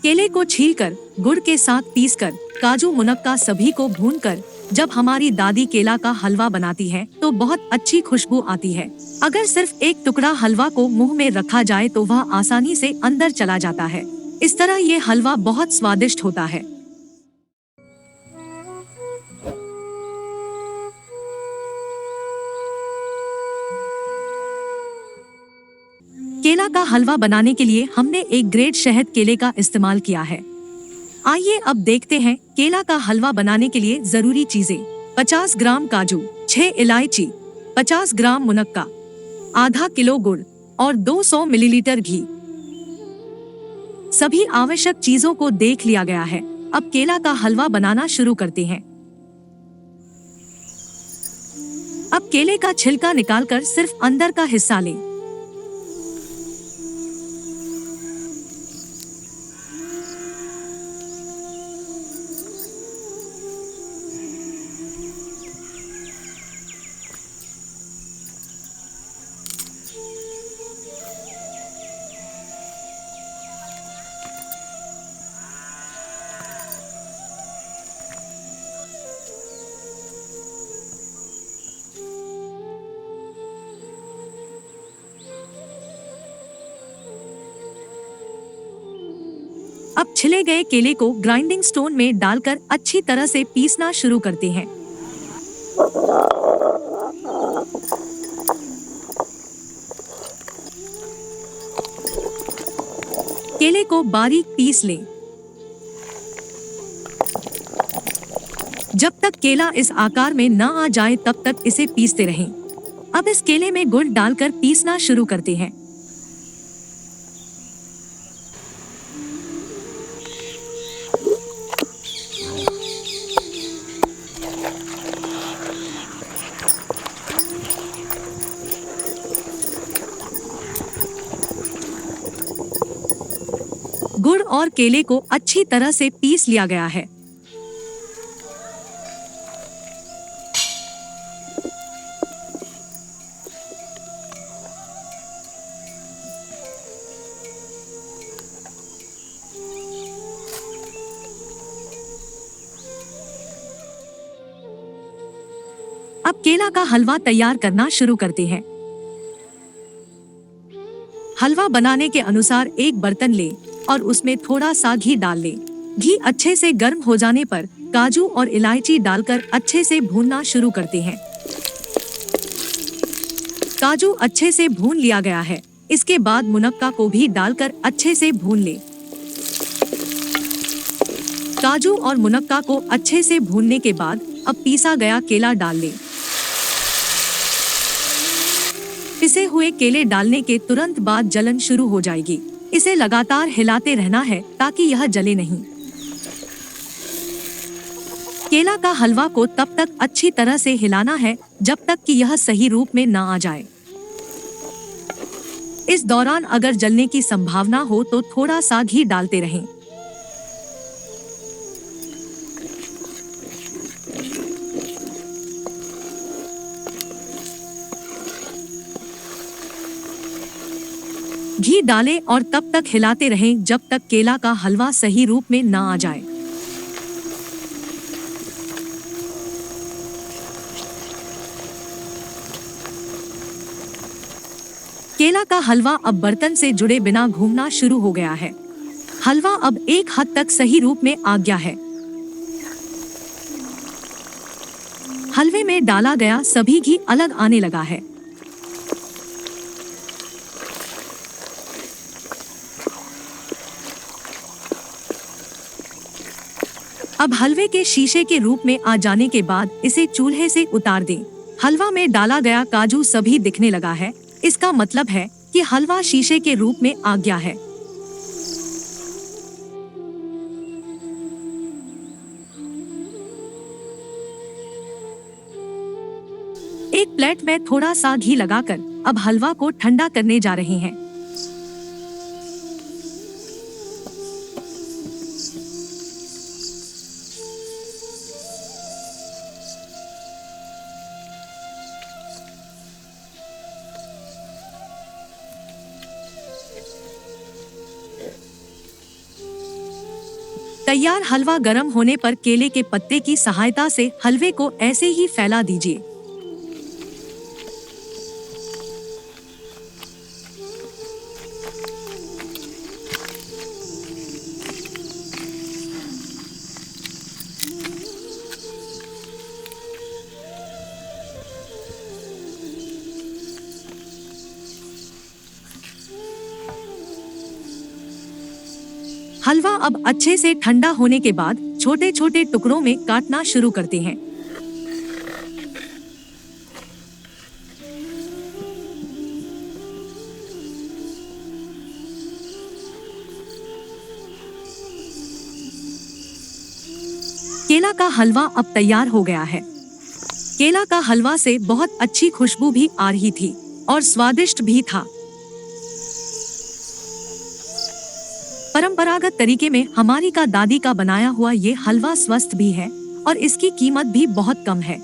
केले को छीलकर, गुड़ के साथ पीसकर, काजू मुनक्का सभी को भूनकर जब हमारी दादी केला का हलवा बनाती है तो बहुत अच्छी खुशबू आती है। अगर सिर्फ एक टुकड़ा हलवा को मुंह में रखा जाए तो वह आसानी से अंदर चला जाता है। इस तरह ये हलवा बहुत स्वादिष्ट होता है। केला का हलवा बनाने के लिए हमने एक ग्रेट शहद केले का इस्तेमाल किया है। आइए अब देखते हैं केला का हलवा बनाने के लिए जरूरी चीजें। 50 ग्राम काजू, 6 इलायची, 50 ग्राम मुनक्का, आधा किलो गुड़ और 200 मिलीलीटर घी। सभी आवश्यक चीजों को देख लिया गया है। अब केला का हलवा बनाना शुरू करते हैं। अब केले का छिलका निकालकर सिर्फ अंदर का हिस्सा लें। अब छिले गए केले को ग्राइंडिंग स्टोन में डालकर अच्छी तरह से पीसना शुरू करते हैं। केले को बारीक पीस लें। जब तक केला इस आकार में न आ जाए तब तक इसे पीसते रहें। अब इस केले में गुड़ डालकर पीसना शुरू करते हैं। गुड़ और केले को अच्छी तरह से पीस लिया गया है। अब केला का हलवा तैयार करना शुरू करते हैं। हलवा बनाने के अनुसार एक बर्तन लें और उसमें थोड़ा सा घी डाल लें। घी अच्छे से गर्म हो जाने पर काजू और इलायची डालकर अच्छे से भूनना शुरू करते हैं। काजू अच्छे से भून लिया गया है। इसके बाद मुनक्का को भी डालकर अच्छे से भून लें। काजू और मुनक्का को अच्छे से भूनने के बाद अब पीसा गया केला डाल लें। पिसे हुए केले डालने के तुरंत बाद जलन शुरू हो जाएगी। इसे लगातार हिलाते रहना है ताकि यह जले नहीं। केला का हलवा को तब तक अच्छी तरह से हिलाना है जब तक कि यह सही रूप में ना आ जाए। इस दौरान अगर जलने की संभावना हो तो थोड़ा सा घी डालते रहें। घी डालें और तब तक हिलाते रहें जब तक केला का हलवा सही रूप में ना आ जाए। केला का हलवा अब बर्तन से जुड़े बिना घूमना शुरू हो गया है। हलवा अब एक हद तक सही रूप में आ गया है। हलवे में डाला गया सभी घी अलग आने लगा है। अब हलवे के शीशे के रूप में आ जाने के बाद इसे चूल्हे से उतार दें। हलवा में डाला गया काजू सभी दिखने लगा है। इसका मतलब है कि हलवा शीशे के रूप में आ गया है। एक प्लेट में थोड़ा सा घी लगाकर अब हलवा को ठंडा करने जा रहे हैं। तैयार हलवा गर्म होने पर केले के पत्ते की सहायता से हलवे को ऐसे ही फैला दीजिए। हलवा अब अच्छे से ठंडा होने के बाद छोटे छोटे टुकड़ों में काटना शुरू करते हैं। केला का हलवा अब तैयार हो गया है। केला का हलवा से बहुत अच्छी खुशबू भी आ रही थी और स्वादिष्ट भी था। परंपरागत तरीके में हमारी का दादी का बनाया हुआ ये हलवा स्वस्थ भी है और इसकी कीमत भी बहुत कम है।